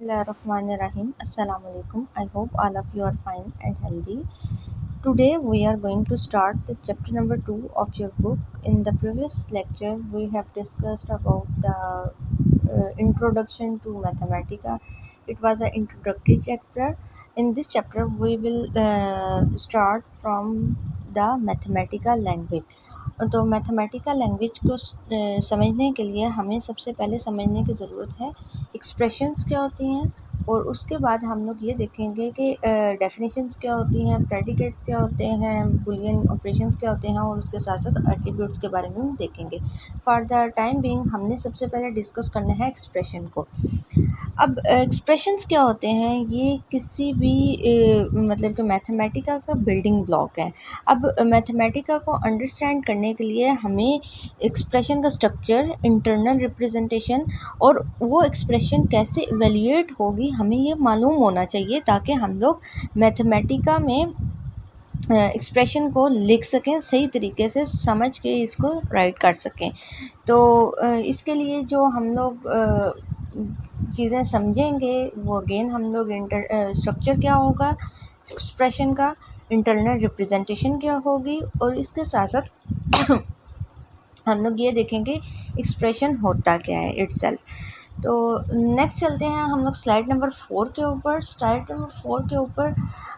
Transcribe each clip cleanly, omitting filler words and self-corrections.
Bismillahirrahmanirrahim. Assalamu alaikum. I hope all of you are fine and healthy. Today we are going to start the chapter number 2 of your book. In the previous lecture we have discussed about the introduction to Mathematica. It was an introductory chapter. In this chapter we will start from the Mathematica language. तो mathematical language को समझने के लिए हमें सबसे पहले समझने की ज़रूरत है एक्सप्रेशंस क्या होती हैं, और उसके बाद हम लोग ये देखेंगे कि डेफिनेशंस क्या होती हैं, प्रेडिकेट्स क्या होते हैं, बुलियन ऑपरेशंस क्या होते हैं, और उसके साथ साथ एट्रीब्यूट्स के बारे में हम देखेंगे। फॉर द टाइम बीइंग हमने सबसे पहले डिस्कस करना है एक्सप्रेशन को। अब एक्सप्रेशंस क्या होते हैं, ये किसी भी मतलब कि मैथमेटिका का बिल्डिंग ब्लॉक है। अब मैथमेटिका को अंडरस्टैंड करने के लिए हमें एक्सप्रेशन का स्ट्रक्चर, इंटरनल रिप्रेजेंटेशन और वो एक्सप्रेशन कैसे इवेल्युएट होगी हमें ये मालूम होना चाहिए, ताकि हम लोग मैथमेटिका में एक्सप्रेशन को लिख सकें, सही तरीके से समझ के इसको राइट कर सकें। तो इसके लिए जो हम लोग चीज़ें समझेंगे वो अगेन हम लोग स्ट्रक्चर क्या होगा एक्सप्रेशन का, इंटरनल रिप्रेजेंटेशन क्या होगी, और इसके साथ साथ हम लोग ये देखेंगे एक्सप्रेशन होता क्या है इटसेल्फ। तो नेक्स्ट चलते हैं हम लोग स्लाइड नंबर 4 के ऊपर। स्लाइड नंबर 4 के ऊपर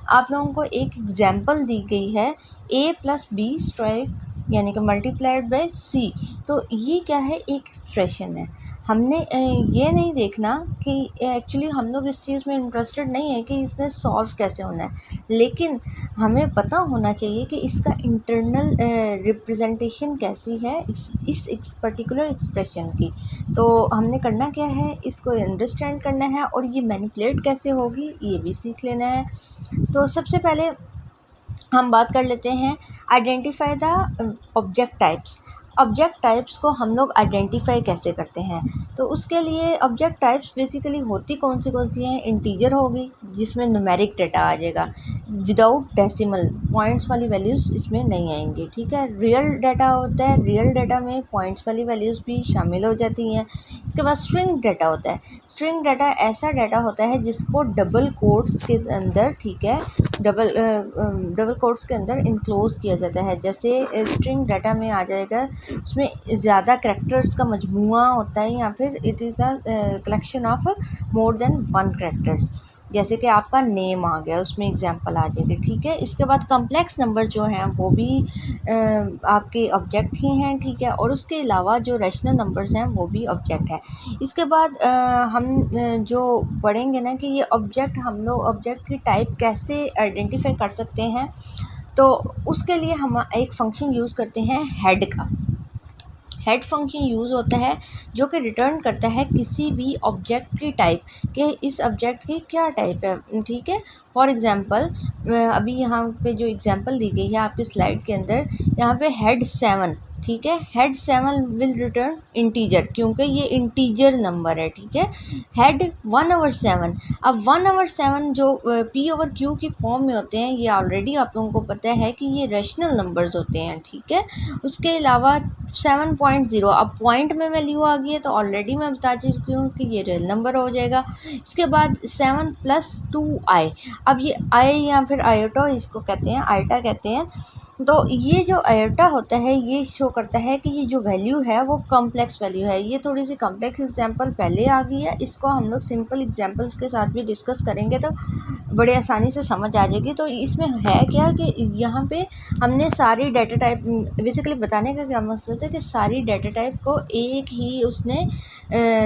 आप लोगों को एक एग्जांपल दी गई है, a+b स्ट्राइक यानी कि मल्टीप्लाइड बाय c। तो ये क्या है, एक एक्सप्रेशन है। हमने ये नहीं देखना कि एक्चुअली हम लोग इस चीज़ में इंटरेस्टेड नहीं है कि इसने सॉल्व कैसे होना है, लेकिन हमें पता होना चाहिए कि इसका इंटरनल रिप्रेजेंटेशन कैसी है इस पर्टिकुलर एक्सप्रेशन की। तो हमने करना क्या है, इसको अंडरस्टैंड करना है, और ये मैनिपुलेट कैसे होगी ये भी सीख लेना है। तो सबसे पहले हम बात कर लेते हैं identify the object types. Object types को हम लोग आइडेंटिफाई कैसे करते हैं, तो उसके लिए ऑब्जेक्ट टाइप्स बेसिकली होती कौन सी हैं, इंटीजर होगी जिसमें न्यूमेरिक डाटा आ जाएगा विदाउट डेसिमल, पॉइंट्स वाली वैल्यूज़ इसमें नहीं आएंगी, ठीक है। रियल डाटा होता है, रियल डाटा में पॉइंट्स वाली वैल्यूज़ भी शामिल हो जाती हैं। इसके बाद स्ट्रिंग डाटा होता है। स्ट्रिंग डाटा ऐसा डाटा होता है जिसको डबल कोट्स के अंदर, ठीक है, डबल कोट्स के अंदर इनक्लोज किया जाता है। जैसे स्ट्रिंग डाटा में आ जाएगा, उसमें ज़्यादा करैक्टर्स का मजमूआ होता है, या फिर it is a collection of more than 1 characters. जैसे कि आपका नेम आ गया, उसमें एग्जांपल आ जाएगी, ठीक है। इसके बाद कम्प्लेक्स नंबर जो हैं वो भी आपके ऑब्जेक्ट ही हैं, ठीक है, और उसके अलावा जो रैशनल नंबर्स हैं वो भी ऑब्जेक्ट है। इसके बाद हम जो पढ़ेंगे ना कि ये ऑब्जेक्ट, हम लोग ऑब्जेक्ट की टाइप कैसे आइडेंटिफाई कर सकते हैं, तो उसके लिए हम एक फंक्शन यूज़ करते हैं हेड का। हेड फंक्शन यूज़ होता है जो कि रिटर्न करता है किसी भी ऑब्जेक्ट की टाइप, कि इस ऑब्जेक्ट की क्या टाइप है, ठीक है। फॉर एग्ज़ाम्पल अभी यहाँ पे जो एग्ज़ाम्पल दी गई है आपकी स्लाइड के अंदर, यहाँ पे हेड 7, ठीक है, हेड 7 विल रिटर्न इंटीजर, क्योंकि ये इंटीजर नंबर है, ठीक है। हेड 1/7, अब 1/7 जो p/q की फॉर्म में होते हैं, ये ऑलरेडी आप लोगों को पता है कि ये रैशनल नंबर्स होते हैं, ठीक है। उसके अलावा 7.0, अब पॉइंट में वैल्यू आ गई है तो ऑलरेडी मैं बता चुकी हूँ कि ये रियल नंबर हो जाएगा। इसके बाद 7 + 2i, अब ये i या फिर आयोटा इसको कहते हैं, आयोटा कहते हैं। तो ये जो आयोटा होता है ये शो करता है कि ये जो वैल्यू है वो कॉम्प्लेक्स वैल्यू है। ये थोड़ी सी कॉम्प्लेक्स एग्जांपल पहले आ गई है, इसको हम लोग सिंपल एग्जांपल्स के साथ भी डिस्कस करेंगे तो बड़े आसानी से समझ आ जाएगी। तो इसमें है क्या कि यहाँ पे हमने सारी डाटा टाइप, बेसिकली बताने का क्या मकसद है कि सारी डाटा टाइप को एक ही उसने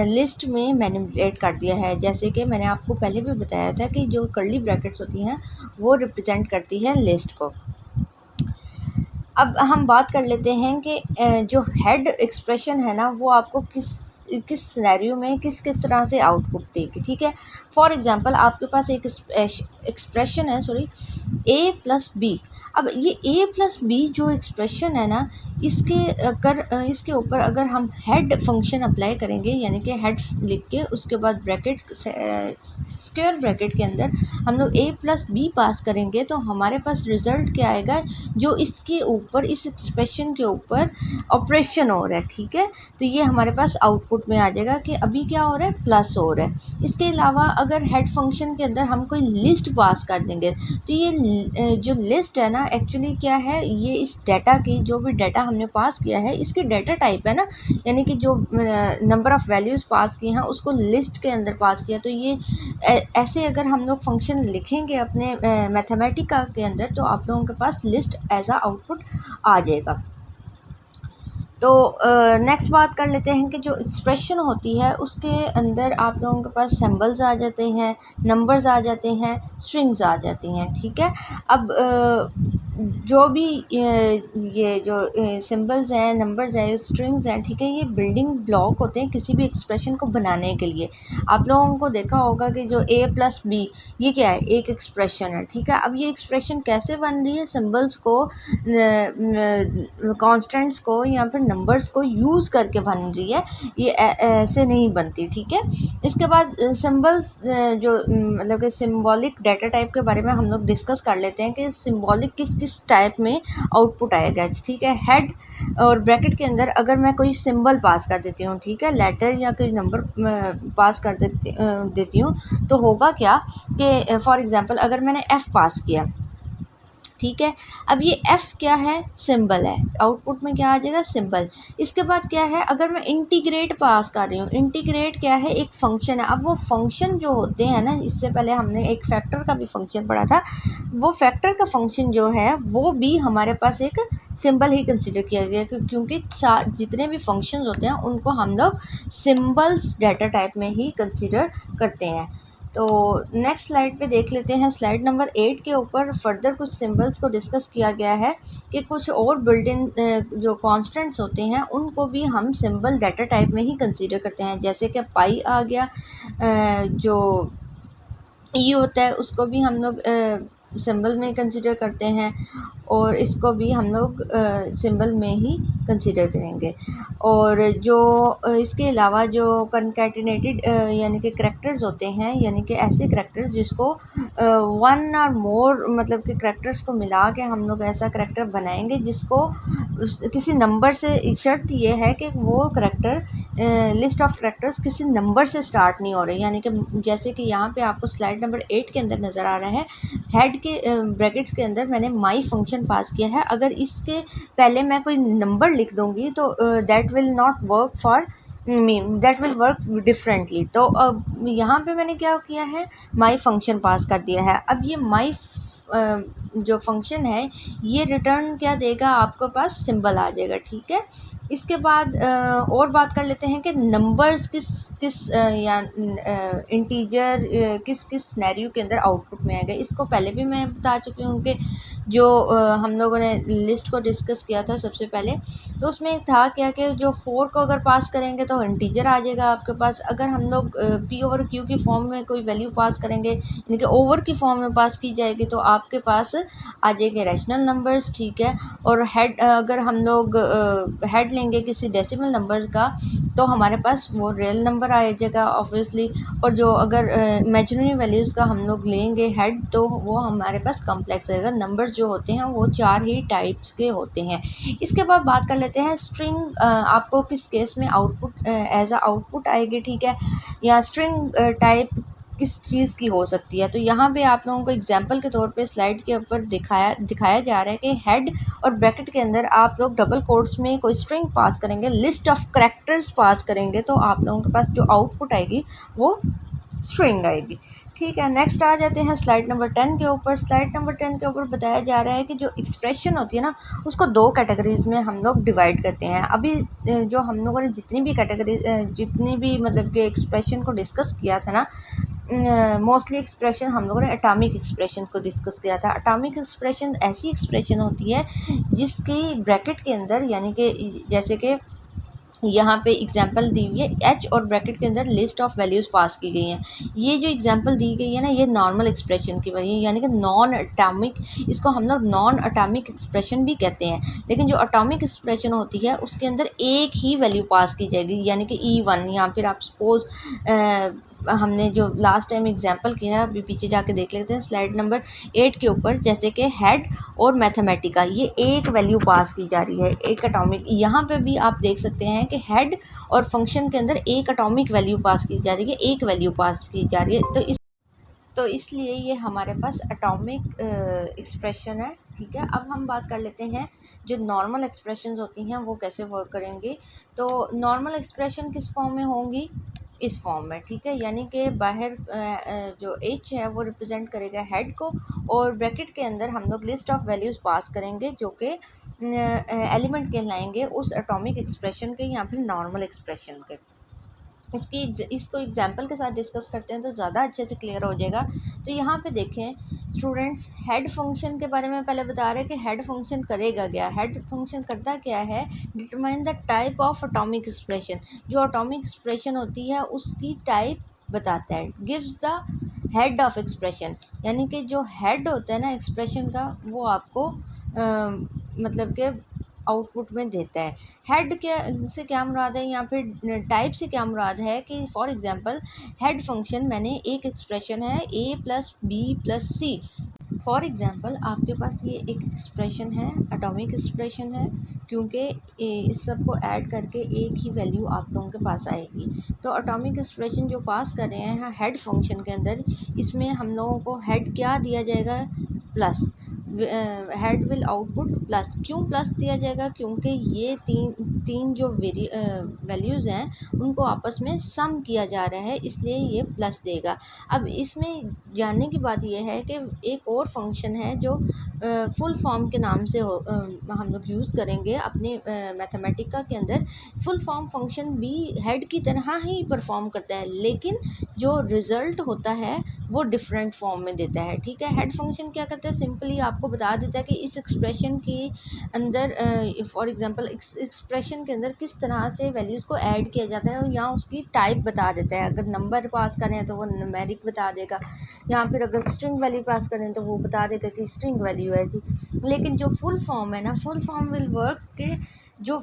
लिस्ट में मैनिपुलेट कर दिया है। जैसे कि मैंने आपको पहले भी बताया था कि जो कर्ली ब्रैकेट्स होती हैं वो रिप्रेजेंट करती है लिस्ट को। अब हम बात कर लेते हैं कि जो हेड एक्सप्रेशन है ना वो आपको किस सिनेरियो में किस तरह से आउटपुट देगी, ठीक है। फॉर एग्जांपल आपके पास एक एक्सप्रेशन है, सॉरी, a+b। अब ये a+b जो एक्सप्रेशन है ना, इसके ऊपर अगर हम हेड फंक्शन अप्लाई करेंगे, यानी कि हेड लिख के उसके बाद ब्रैकेट स्क्वायर ब्रैकेट के अंदर हम लोग a+b पास करेंगे, तो हमारे पास रिज़ल्ट क्या आएगा, जो इसके ऊपर, इस एक्सप्रेशन के ऊपर ऑपरेशन हो रहा है, ठीक है। तो ये हमारे पास आउटपुट आउटपुट में आ जाएगा कि अभी क्या हो रहा है, प्लस हो रहा है। इसके अलावा अगर हेड फंक्शन के अंदर हम कोई लिस्ट पास कर देंगे तो ये जो लिस्ट है ना, एक्चुअली क्या है, ये इस डाटा की, जो भी डाटा हमने पास किया है इसकी डाटा टाइप है ना, यानी कि जो नंबर ऑफ़ वैल्यूज़ पास किए हैं उसको लिस्ट के अंदर पास किया। तो ये ऐसे अगर हम लोग फंक्शन लिखेंगे अपने मैथमेटिका के अंदर तो आप लोगों के पास लिस्ट एज आ आउटपुट आ जाएगा। तो नेक्स्ट बात कर लेते हैं कि जो एक्सप्रेशन होती है उसके अंदर आप लोगों के पास सिंबल्स आ जाते हैं, नंबर्स आ जाते हैं, स्ट्रिंग्स आ जाती हैं, ठीक है। अब जो भी ये जो सिंबल्स हैं, नंबर्स हैं, स्ट्रिंग्स हैं, ठीक है, ये बिल्डिंग ब्लॉक होते हैं किसी भी एक्सप्रेशन को बनाने के लिए। आप लोगों को देखा होगा कि जो a प्लस बी, ये क्या है, एक एक्सप्रेशन है, ठीक है। अब ये एक्सप्रेशन कैसे बन रही है, सिंबल्स को, कॉन्स्टेंट्स को या फिर नंबर्स को यूज़ करके बन रही है, ये ऐसे नहीं बनती, ठीक है। इसके बाद सिंबल्स जो मतलब कि सिंबॉलिक डाटा टाइप के बारे में हम लोग डिस्कस कर लेते हैं कि सिंबॉलिक किस किस टाइप में आउटपुट आएगा, ठीक है। हेड और ब्रैकेट के अंदर अगर मैं कोई सिंबल पास कर देती हूँ, ठीक है, लेटर या कोई नंबर पास कर देती हूँ, तो होगा क्या कि फॉर एग्ज़ाम्पल अगर मैंने एफ़ पास किया, ठीक है। अब ये एफ़ क्या है, सिंबल है, आउटपुट में क्या आ जाएगा, सिंबल। इसके बाद क्या है, अगर मैं इंटीग्रेट पास कर रही हूँ, इंटीग्रेट क्या है, एक फंक्शन है। अब वो फंक्शन जो होते हैं ना, इससे पहले हमने एक फैक्टर का भी फंक्शन पढ़ा था, वो फैक्टर का फंक्शन जो है वो भी हमारे पास एक सिंबल ही कंसिडर किया गया, क्योंकि जितने भी फंक्शंस होते हैं उनको हम लोग सिंबल्स डाटा टाइप में ही कंसिडर करते हैं। तो नेक्स्ट स्लाइड पे देख लेते हैं, स्लाइड नंबर 8 के ऊपर फर्दर कुछ सिंबल्स को डिस्कस किया गया है कि कुछ और बिल्ट इन जो कांस्टेंट्स होते हैं उनको भी हम सिंबल डाटा टाइप में ही कंसीडर करते हैं। जैसे कि पाई आ गया, जो ई होता है उसको भी हम लोग सिंबल में कंसीडर करते हैं, और इसको भी हम लोग सिंबल में ही कंसीडर करेंगे। और जो इसके अलावा जो कनकैटिनेटेड यानी कि करैक्टर्स होते हैं, यानी कि ऐसे करैक्टर्स जिसको वन और मोर मतलब कि करैक्टर्स को मिला के हम लोग ऐसा करैक्टर बनाएंगे जिसको किसी नंबर से, शर्त ये है कि वो करैक्टर लिस्ट ऑफ करैक्टर्स किसी नंबर से स्टार्ट नहीं हो रहे। यानी कि जैसे कि यहाँ पे आपको स्लाइड नंबर 8 के अंदर नज़र आ रहा है, हेड के ब्रैकेट्स के अंदर मैंने माई फंक्शन पास किया है। अगर इसके पहले मैं कोई नंबर लिख दूँगी तो that will not work for me, that will work differently. तो अब यहाँ पे मैंने क्या किया है, माई फंक्शन पास कर दिया है। अब ये माई जो फंक्शन है ये रिटर्न क्या देगा, आपके पास सिंबल आ जाएगा, ठीक है। इसके बाद और बात कर लेते हैं कि नंबर्स किस किस या इंटीजर किस किस सिनेरियो के अंदर आउटपुट में आएगा। इसको पहले भी मैं बता चुकी हूँ कि जो हम लोगों ने लिस्ट को डिस्कस किया था सबसे पहले, तो उसमें था क्या कि जो 4 को अगर पास करेंगे तो इंटीजर आ जाएगा आपके पास। अगर हम लोग पी ओवर क्यू की फॉर्म में कोई वैल्यू पास करेंगे, यानी कि ओवर की फॉर्म में पास की जाएगी, तो आपके पास आ जाएंगे रैशनल नंबर्स, ठीक है। और हेड अगर हम लोग हेड लेंगे किसी डेसिमल नंबर का तो हमारे पास वो रियल नंबर आ जाएगा ऑब्वियसली। और जो अगर इमेजिनरी वैल्यूज़ का हम लोग लेंगे हेड तो वो हमारे पास कॉम्प्लेक्स रहेगा। नंबर्स जो होते हैं वो 4 ही टाइप्स के होते हैं। इसके बाद बात कर लेते हैं स्ट्रिंग आपको किस केस में आउटपुट एज आ आउटपुट आएगी, ठीक है, या स्ट्रिंग टाइप किस चीज़ की हो सकती है। तो यहाँ पे आप लोगों को एग्जांपल के तौर पे स्लाइड के ऊपर दिखाया जा रहा है कि हेड और ब्रैकेट के अंदर आप लोग डबल कोट्स में कोई स्ट्रिंग पास करेंगे, लिस्ट ऑफ करैक्टर्स पास करेंगे, तो आप लोगों के पास जो आउटपुट आएगी वो स्ट्रिंग आएगी, ठीक है। नेक्स्ट आ जाते हैं स्लाइड नंबर 10 के ऊपर। स्लाइड नंबर 10 के ऊपर बताया जा रहा है कि जो एक्सप्रेशन होती है ना उसको 2 कैटेगरीज़ में हम लोग डिवाइड करते हैं। अभी जो हम लोगों ने जितनी भी मतलब कि एक्सप्रेशन को डिस्कस किया था ना, मोस्टली एक्सप्रेशन हम लोगों ने एटॉमिक एक्सप्रेशन को डिस्कस किया था। एटॉमिक एक्सप्रेशन ऐसी एक्सप्रेशन होती है जिसकी ब्रैकेट के अंदर, यानी कि जैसे कि यहाँ पे एग्जांपल दी हुई है एच और ब्रैकेट के अंदर लिस्ट ऑफ वैल्यूज़ पास की गई हैं। ये जो एग्जांपल दी गई है ना, ये नॉर्मल एक्सप्रेशन की वजह, यानी कि नॉन एटॉमिक, इसको हम लोग नॉन एटॉमिक एक्सप्रेशन भी कहते हैं। लेकिन जो एटॉमिक एक्सप्रेशन होती है उसके अंदर एक ही वैल्यू पास की जाएगी, यानी कि E1, या फिर आप सपोज़ हमने जो लास्ट टाइम एग्जांपल किया है, अभी पीछे जाके देख लेते हैं स्लाइड नंबर 8 के ऊपर। जैसे कि हेड और मैथमेटिका, ये एक वैल्यू पास की जा रही है, एक एटॉमिक। यहाँ पे भी आप देख सकते हैं कि हेड और फंक्शन के अंदर एक एटॉमिक वैल्यू पास की जा रही है, एक वैल्यू पास की जा रही है। तो इसलिए ये हमारे पास एटॉमिक एक्सप्रेशन है, ठीक है। अब हम बात कर लेते हैं जो नॉर्मल एक्सप्रेशंस होती हैं वो कैसे वर्क करेंगे। तो नॉर्मल एक्सप्रेशन किस फॉर्म में होंगी, इस फॉर्म में, ठीक है। यानी कि बाहर जो एच है वो रिप्रेजेंट करेगा हेड को, और ब्रैकेट के अंदर हम लोग लिस्ट ऑफ वैल्यूज़ पास करेंगे जो कि एलिमेंट कहलाएंगे उस एटॉमिक एक्सप्रेशन के या फिर नॉर्मल एक्सप्रेशन के। इसको एग्जाम्पल के साथ डिस्कस करते हैं तो ज़्यादा अच्छे से क्लियर हो जाएगा। तो यहाँ पे देखें स्टूडेंट्स, हेड फंक्शन के बारे में पहले बता रहे हैं कि हेड फंक्शन करेगा क्या। हेड फंक्शन करता क्या है, determine the type of atomic expression. जो एटॉमिक एक्सप्रेशन होती है उसकी टाइप बताता है। Gives the head of expression, यानी कि जो हेड होता है ना एक्सप्रेशन का, वो आपको मतलब कि आउटपुट में देता है। हेड के से क्या मुराद है, या फिर टाइप से क्या मुराद है कि फॉर एग्जांपल हेड फंक्शन मैंने एक एक्सप्रेशन है a plus B plus C. For example आपके पास ये एक एक्सप्रेशन है, एटॉमिक एक्सप्रेशन है, क्योंकि इस सब को ऐड करके एक ही वैल्यू आप लोगों के पास आएगी। तो एटॉमिक एक्सप्रेशन जो पास कर रहे हैं हेड फंक्शन के अंदर, इसमें हम लोगों को हेड क्या दिया जाएगा, plus. Head will output plus. क्यों प्लस दिया जाएगा, क्योंकि ये तीन जो वैल्यूज़ हैं उनको आपस में सम किया जा रहा है, इसलिए ये प्लस देगा। अब इसमें जानने की बात यह है कि एक और फंक्शन है जो फुल फॉर्म के नाम से हम लोग यूज़ करेंगे अपने मैथमेटिका के अंदर। फुल फॉर्म फंक्शन भी हेड की तरह ही परफॉर्म करता है, लेकिन जो रिज़ल्ट होता है वो डिफरेंट फॉर्म में देता है, ठीक है। हेड फंक्शन क्या करता है, सिंपली आपको बता देता है कि इस एक्सप्रेशन के अंदर फॉर एग्जांपल एक्सप्रेशन के अंदर किस तरह से वैल्यूज़ को ऐड किया जाता है, और यहाँ उसकी टाइप बता देता है। अगर नंबर पास करें तो वो न्यूमेरिक बता देगा, या फिर अगर स्ट्रिंग वैल्यू पास करें तो वो बता देगा कि स्ट्रिंग वैल्यू है जी। लेकिन जो फुल फॉर्म है ना, फुल फॉर्म विल वर्क के जो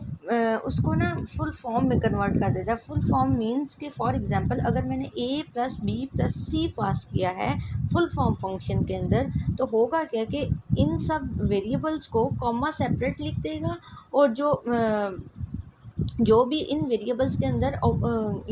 उसको ना फुल फॉर्म में कन्वर्ट कर देता है। फुल फॉर्म मीन्स कि फॉर एग्जांपल अगर मैंने a प्लस बी प्लस सी पास किया है फुल फॉर्म फंक्शन के अंदर, तो होगा क्या कि इन सब वेरिएबल्स को कॉमा सेपरेट लिख देगा, और जो भी इन वेरिएबल्स के अंदर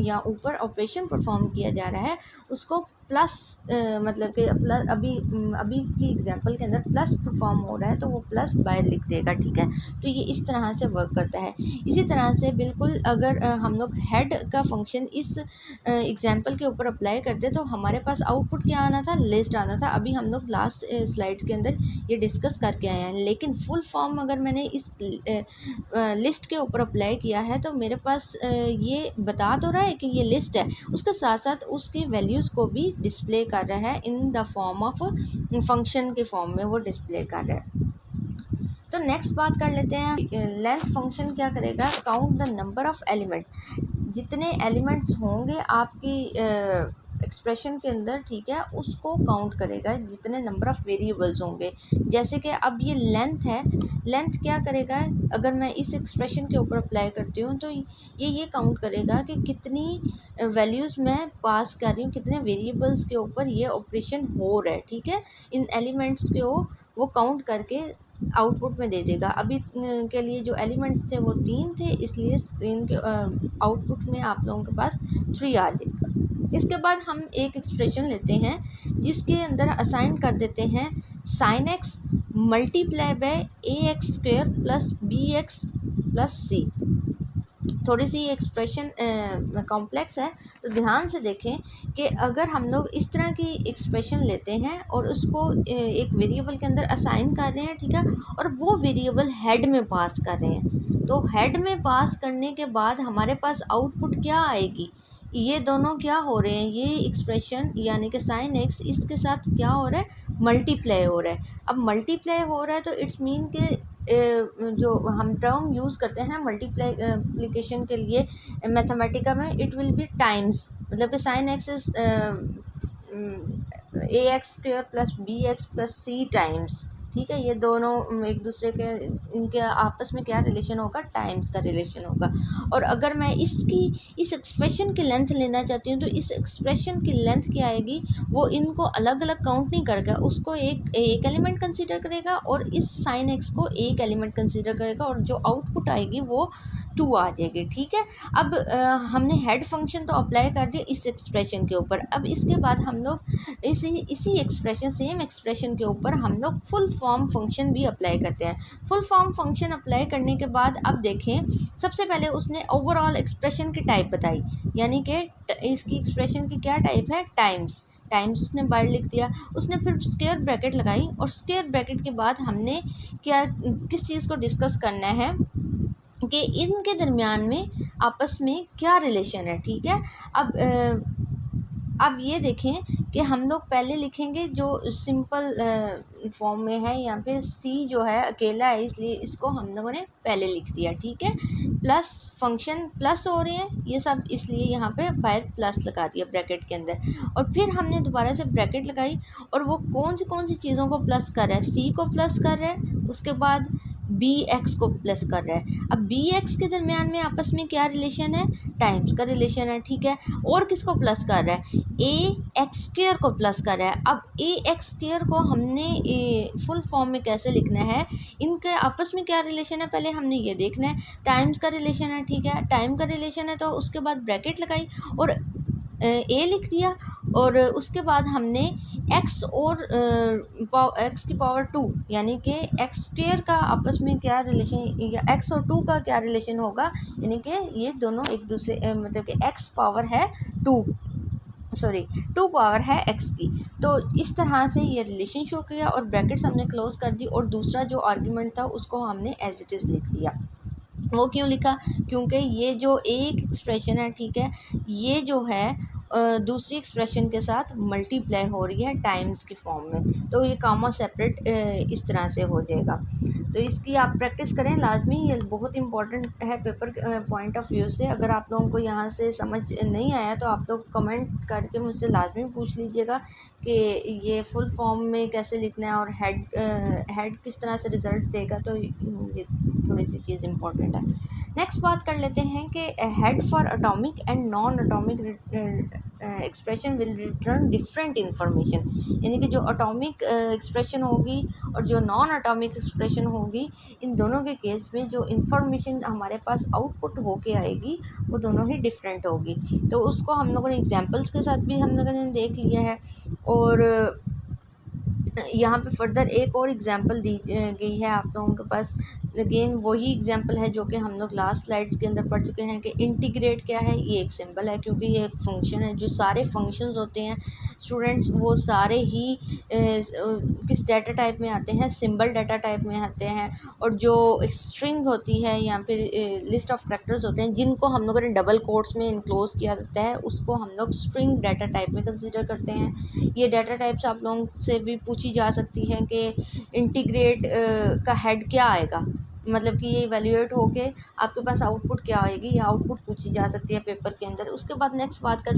या ऊपर ऑपरेशन परफॉर्म किया जा रहा है उसको प्लस मतलब कि प्लस अभी की एग्जांपल के अंदर प्लस परफॉर्म हो रहा है तो वो प्लस बाय लिख देगा, ठीक है। तो ये इस तरह से वर्क करता है। इसी तरह से बिल्कुल अगर हम लोग हेड का फंक्शन इस एग्जांपल के ऊपर अप्लाई करते तो हमारे पास आउटपुट क्या आना था, लिस्ट आना था। अभी हम लोग लास्ट स्लाइड्स के अंदर ये डिस्कस करके आए हैं। लेकिन फुल फॉर्म अगर मैंने इस लिस्ट के ऊपर अप्लाई किया है तो मेरे पास ये बता तो रहा है कि ये लिस्ट है, उसके साथ साथ उसकी वैल्यूज़ को भी डिस्प्ले कर रहा है in the form of function के फॉर्म में वो डिस्प्ले कर रहा है। तो नेक्स्ट बात कर लेते हैं लेंथ फंक्शन क्या करेगा, count the number of elements. जितने एलिमेंट्स होंगे आपकी एक्सप्रेशन के अंदर, ठीक है, उसको काउंट करेगा, जितने नंबर ऑफ़ वेरिएबल्स होंगे। जैसे कि अब ये लेंथ है, लेंथ क्या करेगा, अगर मैं इस एक्सप्रेशन के ऊपर अप्लाई करती हूँ तो ये काउंट करेगा कि कितनी वैल्यूज़ मैं पास कर रही हूँ, कितने वेरिएबल्स के ऊपर ये ऑपरेशन हो रहा है, ठीक है। इन एलिमेंट्स को वो काउंट करके आउटपुट में दे देगा। अभी के लिए जो एलिमेंट्स थे वो 3 थे, इसलिए स्क्रीन के आउटपुट में आप लोगों के पास 3 आ जाएगा। इसके बाद हम एक एक्सप्रेशन लेते हैं जिसके अंदर असाइन कर देते हैं sine x multiply by a x square plus B x plus c. थोड़ी सी ये एक्सप्रेशन कॉम्प्लेक्स है, तो ध्यान से देखें कि अगर हम लोग इस तरह की एक्सप्रेशन लेते हैं और उसको एक वेरिएबल के अंदर असाइन कर रहे हैं, ठीक है, और वो वेरिएबल हेड में पास कर रहे हैं, तो हेड में पास करने के बाद हमारे पास आउटपुट क्या आएगी, ये दोनों क्या हो रहे हैं, ये एक्सप्रेशन यानी कि साइन एक्स इसके साथ क्या हो रहा है, मल्टीप्लाई हो रहा है। अब मल्टीप्लाई हो रहा है तो इट्स मीन के जो हम टर्म यूज़ करते हैं मल्टीप्लिकेशन के लिए मैथमेटिका में, इट विल बी टाइम्स, मतलब कि sine x is A x square plus B x plus C times, ठीक है। ये दोनों एक दूसरे के, इनके आपस में क्या रिलेशन होगा, टाइम्स का रिलेशन होगा। और अगर मैं इस एक्सप्रेशन की लेंथ लेना चाहती हूँ तो इस एक्सप्रेशन की लेंथ क्या आएगी, वो इनको अलग अलग काउंट नहीं करेगा, उसको एक एक एलिमेंट कंसीडर करेगा और इस साइन एक्स को एक एलिमेंट कंसीडर करेगा, और जो आउटपुट आएगी वो 2 आ जाएगी। ठीक है। अब हमने हेड फंक्शन तो अप्लाई कर दिया इस एक्सप्रेशन के ऊपर। अब इसके बाद हम लोग इसी एक्सप्रेशन, सेम एक्सप्रेशन के ऊपर हम लोग फुल फॉर्म फंक्शन भी अप्लाई करते हैं। फुल फॉर्म फंक्शन अप्लाई करने के बाद अब देखें, सबसे पहले उसने ओवरऑल एक्सप्रेशन की टाइप बताई, यानी कि इसकी एक्सप्रेशन की क्या टाइप है, टाइम्स। टाइम्स उसने बाहर लिख दिया। उसने फिर स्क्वायर ब्रैकेट लगाई, और स्क्वायर ब्रैकेट के बाद हमने किस चीज़ को डिस्कस करना है कि इनके दरमियान में आपस में क्या रिलेशन है। ठीक है। अब ये देखें कि हम लोग पहले लिखेंगे जो सिंपल फॉर्म में है, यहाँ पे सी जो है अकेला है, इसलिए इसको हम लोगों ने पहले लिख दिया। ठीक है। प्लस फंक्शन प्लस हो रहे हैं ये सब, इसलिए यहाँ पे बाहर प्लस लगा दिया ब्रैकेट के अंदर। और फिर हमने दोबारा से ब्रैकेट लगाई, और वो कौन सी चीज़ों को प्लस कर रहा है, सी को प्लस कर रहा है, उसके बाद बी एक्स को प्लस कर रहा है। अब बी एक्स के दरमियान में आपस में क्या रिलेशन है, टाइम्स का रिलेशन है। ठीक है। और किसको प्लस कर रहा है, ए एक्स स्क्वेयर को प्लस कर रहा है। अब ए एक्स स्क्वेयर को हमने फुल फॉर्म में कैसे लिखना है, इनके आपस में क्या रिलेशन है, पहले हमने ये देखना है। टाइम्स का रिलेशन है। ठीक है। टाइम का रिलेशन है तो उसके बाद ब्रैकेट लगाई और ए लिख दिया, और उसके बाद हमने एक्स और एक्स की पावर 2 यानी कि एक्स स्क्वेयर का आपस में क्या रिलेशन, या एक्स और 2 का क्या रिलेशन होगा, यानी कि ये दोनों एक दूसरे मतलब कि एक्स पावर है 2, सॉरी 2 पावर है एक्स की। तो इस तरह से ये रिलेशन शो किया, और ब्रैकेट्स हमने क्लोज कर दी, और दूसरा जो आर्ग्यूमेंट था उसको हमने एज इट इज़ लिख दिया। वो क्यों लिखा, क्योंकि ये जो एक एक्सप्रेशन है, ठीक है, ये जो है दूसरी एक्सप्रेशन के साथ मल्टीप्लाई हो रही है टाइम्स की फॉर्म में, तो ये कामा सेपरेट इस तरह से हो जाएगा। तो इसकी आप प्रैक्टिस करें लाजमी, ये बहुत इंपॉर्टेंट है पेपर पॉइंट ऑफ व्यू से। अगर आप लोगों को यहाँ से समझ नहीं आया तो आप लोग कमेंट करके मुझसे लाजमी पूछ लीजिएगा कि ये फुल फॉर्म में कैसे लिखना है, और हेड किस तरह से रिज़ल्ट देगा। तो ये थोड़ी सी चीज़ इंपॉर्टेंट है। नेक्स्ट बात कर लेते हैं कि head for atomic and non atomic expression will return different information, यानी कि जो एटॉमिक एक्सप्रेशन होगी और जो नॉन एटॉमिक एक्सप्रेशन होगी, इन दोनों के केस में जो इंफॉर्मेशन हमारे पास आउटपुट होके आएगी वो दोनों ही डिफरेंट होगी। तो उसको हम लोगों ने एग्जांपल्स के साथ भी हम लोगों ने देख लिया है, और यहाँ पे फर्दर एक और एग्जांपल दी गई है आप लोगों के पास। अगेन वही एग्जांपल है जो कि हम लोग लास्ट स्लाइड्स के अंदर पढ़ चुके हैं कि इंटीग्रेट क्या है, ये एक सिंबल है, क्योंकि ये एक फंक्शन है। जो सारे फंक्शंस होते हैं स्टूडेंट्स, वो सारे ही किस डाटा टाइप में आते हैं, सिंबल डाटा टाइप में आते हैं। और जो स्ट्रिंग होती है या फिर लिस्ट ऑफ कैरेक्टर्स होते हैं जिनको हम लोगों ने डबल कोट्स में इनक्लोज किया जाता है, उसको हम लोग स्ट्रिंग डाटा टाइप में कंसिडर करते हैं। ये डाटा टाइप्स आप लोगों से भी पूछी जा सकती है कि इंटीग्रेट का हेड क्या आएगा, मतलब कि ये इवैल्यूएट होके आपके पास आउटपुट क्या आएगी, या आउटपुट पूछी जा सकती है पेपर के अंदर। उसके बाद नेक्स्ट बात कर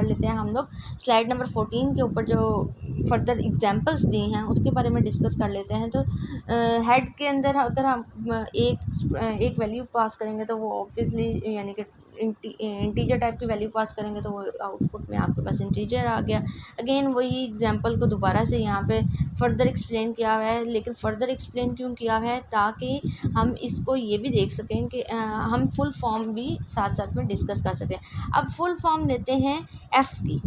लेते हैं हम लोग स्लाइड नंबर 14 के ऊपर जो फर्दर एग्जांपल्स दी हैं उसके बारे में डिस्कस कर लेते हैं। तो हेड के अंदर अगर हम एक वैल्यू पास करेंगे तो वो ऑब्वियसली यानी कि इंटीजर टाइप की वैल्यू पास करेंगे तो वो आउटपुट में आपके पास इंटीजर आ गया। अगेन वही एग्जांपल को दोबारा से यहाँ पे फर्दर एक्सप्लेन किया हुआ है, लेकिन फर्दर एक्सप्लेन क्यों किया हुआ है, ताकि हम इसको ये भी देख सकें कि हम फुल फॉर्म भी साथ साथ में डिस्कस कर सकें। अब फुल फॉर्म लेते हैं एफ़ की।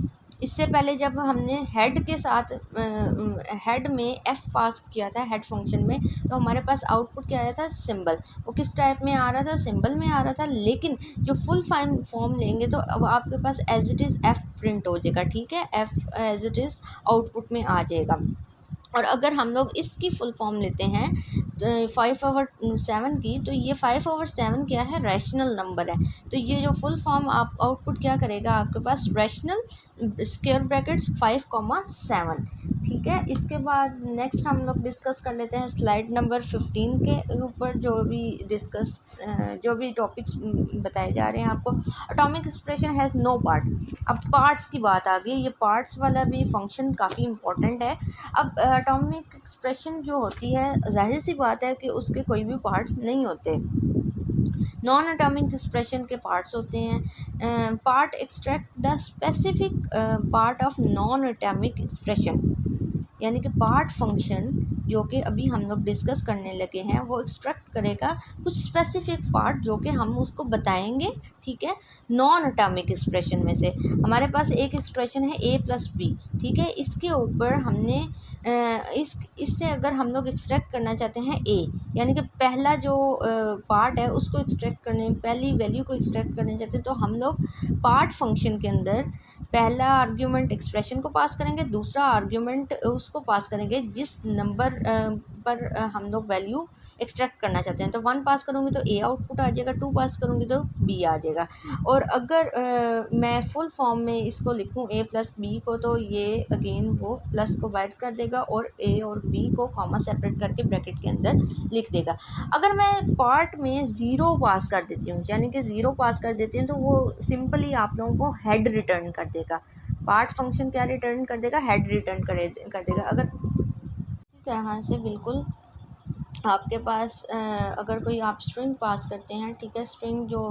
इससे पहले जब हमने हेड के साथ हेड में एफ़ पास किया था हेड फंक्शन में, तो हमारे पास आउटपुट क्या आया था, सिंबल। वो किस टाइप में आ रहा था, सिंबल में आ रहा था। लेकिन जो फुल फॉर्म लेंगे तो अब आपके पास as it is F print हो जाएगा। ठीक है, F as it is output में आ जाएगा। और अगर हम लोग इसकी फुल फॉर्म लेते हैं 5/7 की, तो ये 5/7 क्या है, रैशनल नंबर है। तो ये जो फुल फॉर्म आप आउटपुट क्या करेगा, आपके पास रैशनल स्क्वायर ब्रैकेट्स 5,7। ठीक है। इसके बाद नेक्स्ट हम लोग डिस्कस कर लेते हैं स्लाइड नंबर 15 के ऊपर जो भी टॉपिक्स बताए जा रहे हैं आपको। Atomic expression has no part. अब पार्ट्स की बात आ गई, ये पार्ट्स वाला भी फंक्शन काफ़ी इंपॉर्टेंट है। अब एटॉमिक एक्सप्रेशन जो होती है, जाहिर सी बात है कि उसके कोई भी पार्ट्स नहीं होते। नॉन एटॉमिक एक्सप्रेशन के पार्ट्स होते हैं। Part extract the specific part of non atomic expression, यानी कि पार्ट फंक्शन जो कि अभी हम लोग डिस्कस करने लगे हैं वो एक्सट्रैक्ट करेगा कुछ स्पेसिफिक पार्ट जो कि हम उसको बताएंगे, ठीक है। नॉन एटॉमिक एक्सप्रेशन में से हमारे पास एक एक्सप्रेशन है a प्लस बी, ठीक है। इसके ऊपर हमने इससे अगर हम लोग एक्सट्रैक्ट करना चाहते हैं a, यानी कि पहला जो पार्ट है उसको एक्सट्रैक्ट करने, पहली वैल्यू को एक्सट्रैक्ट करना चाहते हैं, तो हम लोग पार्ट फंक्शन के अंदर पहला आर्ग्यूमेंट एक्सप्रेशन को पास करेंगे, दूसरा आर्ग्यूमेंट उसको पास करेंगे जिस नंबर पर हम लोग वैल्यू एक्सट्रैक्ट करना चाहते हैं। तो 1 पास करूँगी तो a आउटपुट आ जाएगा, 2 पास करूँगी तो b आ जाएगा। और अगर मैं फुल फॉर्म में इसको लिखूँ a प्लस बी को, तो ये अगेन वो प्लस को बाइट कर देगा और a और b को कॉमा सेपरेट करके ब्रैकेट के अंदर लिख देगा। अगर मैं पार्ट में ज़ीरो पास कर देती हूँ, यानी कि ज़ीरो पास कर देती हूँ, तो वो सिंपली आप लोगों को हेड रिटर्न कर देगा। पार्ट फंक्शन क्या रिटर्न कर देगा? हेड रिटर्न कर देगा। अगर इसी तरह से बिल्कुल आपके पास अगर कोई आप स्ट्रिंग पास करते हैं, ठीक है, स्ट्रिंग जो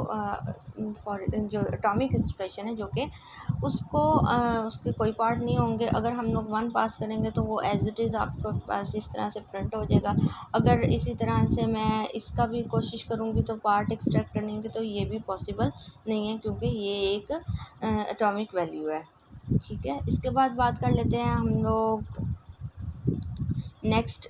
जो एटॉमिक एक्सप्रेशन है, जो कि उसके कोई पार्ट नहीं होंगे। अगर हम लोग 1 पास करेंगे तो वो एज इट इज़ आपके पास इस तरह से प्रिंट हो जाएगा। अगर इसी तरह से मैं इसका भी कोशिश करूँगी तो पार्ट एक्सट्रैक्ट करने की, तो ये भी पॉसिबल नहीं है क्योंकि ये एक एटॉमिक वैल्यू है, ठीक है। इसके बाद बात कर लेते हैं हम लोग नेक्स्ट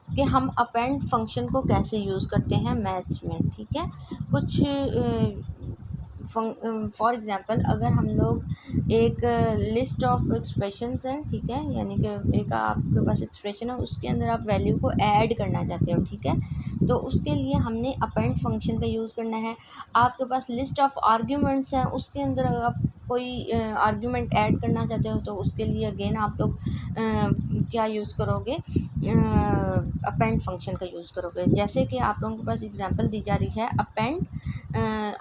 कि हम अपेंड फंक्शन को कैसे यूज़ करते हैं मैथ्स में, ठीक है। कुछ फॉर एग्ज़ाम्पल अगर हम लोग एक लिस्ट ऑफ एक्सप्रेशंस हैं, ठीक है, यानी कि एक आपके पास एक्सप्रेशन है, उसके अंदर आप वैल्यू को ऐड करना चाहते हो, ठीक है, तो उसके लिए हमने अपेंड फंक्शन का यूज़ करना है। आपके पास लिस्ट ऑफ आर्ग्यूमेंट्स हैं, उसके अंदर अगर आप कोई आर्ग्यूमेंट ऐड करना चाहते हो तो उसके लिए अगेन आप लोग क्या यूज़ करोगे? अपेंड फंक्शन का यूज़ करोगे। जैसे कि आप लोगों के पास एग्जांपल दी जा रही है अपेंड,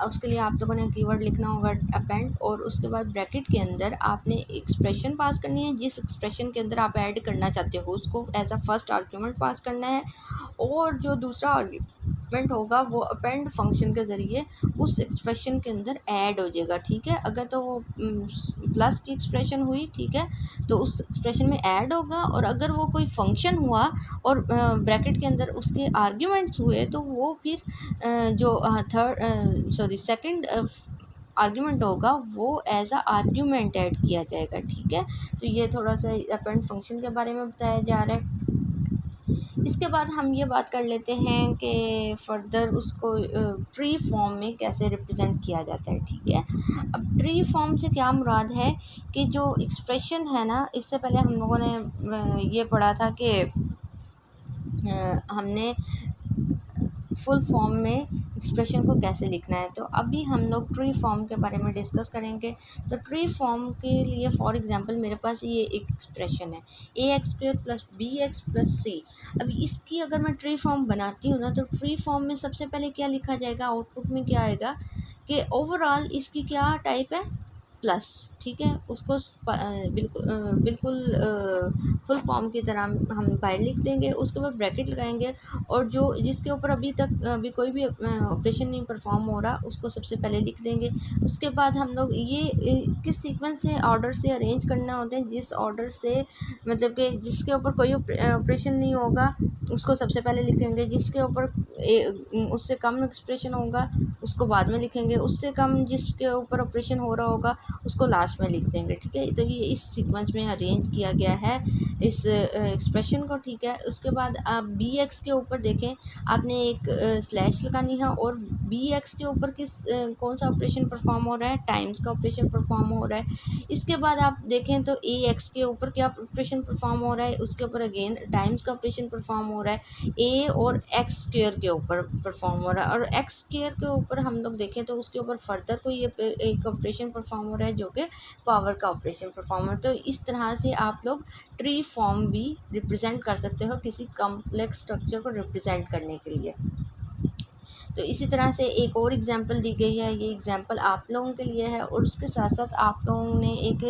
उसके लिए आप लोगों ने कीवर्ड लिखना होगा अपेंड, और उसके बाद ब्रैकेट के अंदर आपने एक्सप्रेशन पास करनी है। जिस एक्सप्रेशन के अंदर आप ऐड करना चाहते हो उसको as a first argument pass करना है, और जो दूसरा आर्ग्यूमेंट होगा वो अपेंड फंक्शन के ज़रिए उस एक्सप्रेशन के अंदर ऐड हो जाएगा, ठीक है। अगर तो वो प्लस की एक्सप्रेशन हुई, ठीक है, तो उस एक्सप्रेशन में ऐड होगा, और अगर वो कोई फंक्शन हुआ और ब्रैकेट के अंदर उसके आर्ग्यूमेंट्स हुए, तो वो फिर जो सेकंड आर्ग्यूमेंट होगा वो एज अ आर्ग्यूमेंट ऐड किया जाएगा, ठीक है। तो ये थोड़ा सा अपेंड फंक्शन के बारे में बताया जा रहा है। इसके बाद हम ये बात कर लेते हैं कि फर्दर उसको ट्री फॉर्म में कैसे रिप्रेजेंट किया जाता है, ठीक है। अब ट्री फॉर्म से क्या मुराद है कि जो एक्सप्रेशन है ना, इससे पहले हम लोगों ने ये पढ़ा था कि हमने फुल फॉर्म में एक्सप्रेशन को कैसे लिखना है, तो अभी हम लोग ट्री फॉर्म के बारे में डिस्कस करेंगे। तो ट्री फॉर्म के लिए फॉर एग्जांपल मेरे पास ये एक एक्सप्रेशन है ax² plus bx plus c। अभी इसकी अगर मैं ट्री फॉर्म बनाती हूँ ना, तो ट्री फॉर्म में सबसे पहले क्या लिखा जाएगा, आउटपुट में क्या आएगा कि ओवरऑल इसकी क्या टाइप है, प्लस, ठीक है। उसको बिल्कुल फुल फॉर्म की तरह हम बाहर लिख देंगे, उसके बाद ब्रैकेट लगाएंगे, और जो जिसके ऊपर अभी कोई भी ऑपरेशन नहीं परफॉर्म हो रहा उसको सबसे पहले लिख देंगे। उसके बाद हम लोग ये किस सीक्वेंस से ऑर्डर से अरेंज करना होता है, जिस ऑर्डर से मतलब कि जिसके ऊपर कोई ऑपरेशन नहीं होगा उसको सबसे पहले लिखेंगे, जिसके ऊपर उससे कम एक्सप्रेशन होगा उसको बाद में लिखेंगे, उससे कम जिसके ऊपर ऑपरेशन हो रहा होगा उसको लास्ट में लिख देंगे, ठीक है। तो ये इस सीक्वेंस में अरेंज किया गया है इस एक्सप्रेशन को, ठीक है। उसके बाद आप बी एक्स के ऊपर देखें, आपने एक स्लैश लगानी है और बी एक्स के ऊपर कौन सा ऑपरेशन परफॉर्म हो रहा है, टाइम्स का ऑपरेशन परफॉर्म हो रहा है। इसके बाद आप देखें तो ए एक्स के ऊपर क्या ऑपरेशन परफॉर्म हो रहा है, उसके ऊपर अगेन टाइम्स का ऑपरेशन परफॉर्म हो रहा है। ए और एक्स स्क्वेयर के ऊपर परफॉर्म हो रहा है, और एक्स स्क्वेयर के ऊपर हम लोग देखें तो उसके ऊपर फर्दर कोई एक ऑपरेशन परफॉर्म हो रहा है जो कि पावर का ऑपरेशन परफॉर्म हो रहा है। तो इस तरह से आप लोग ट्री फॉर्म भी रिप्रेजेंट कर सकते हो किसी कॉम्प्लेक्स स्ट्रक्चर को रिप्रेजेंट करने के लिए। तो इसी तरह से एक और एग्जांपल दी गई है, ये एग्जांपल आप लोगों के लिए है, और उसके साथ साथ आप लोगों ने एक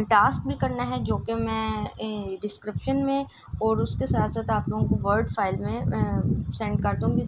टास्क भी करना है जो कि मैं डिस्क्रिप्शन में और उसके साथ साथ आप लोगों को वर्ड फाइल में सेंड कर दूँगी।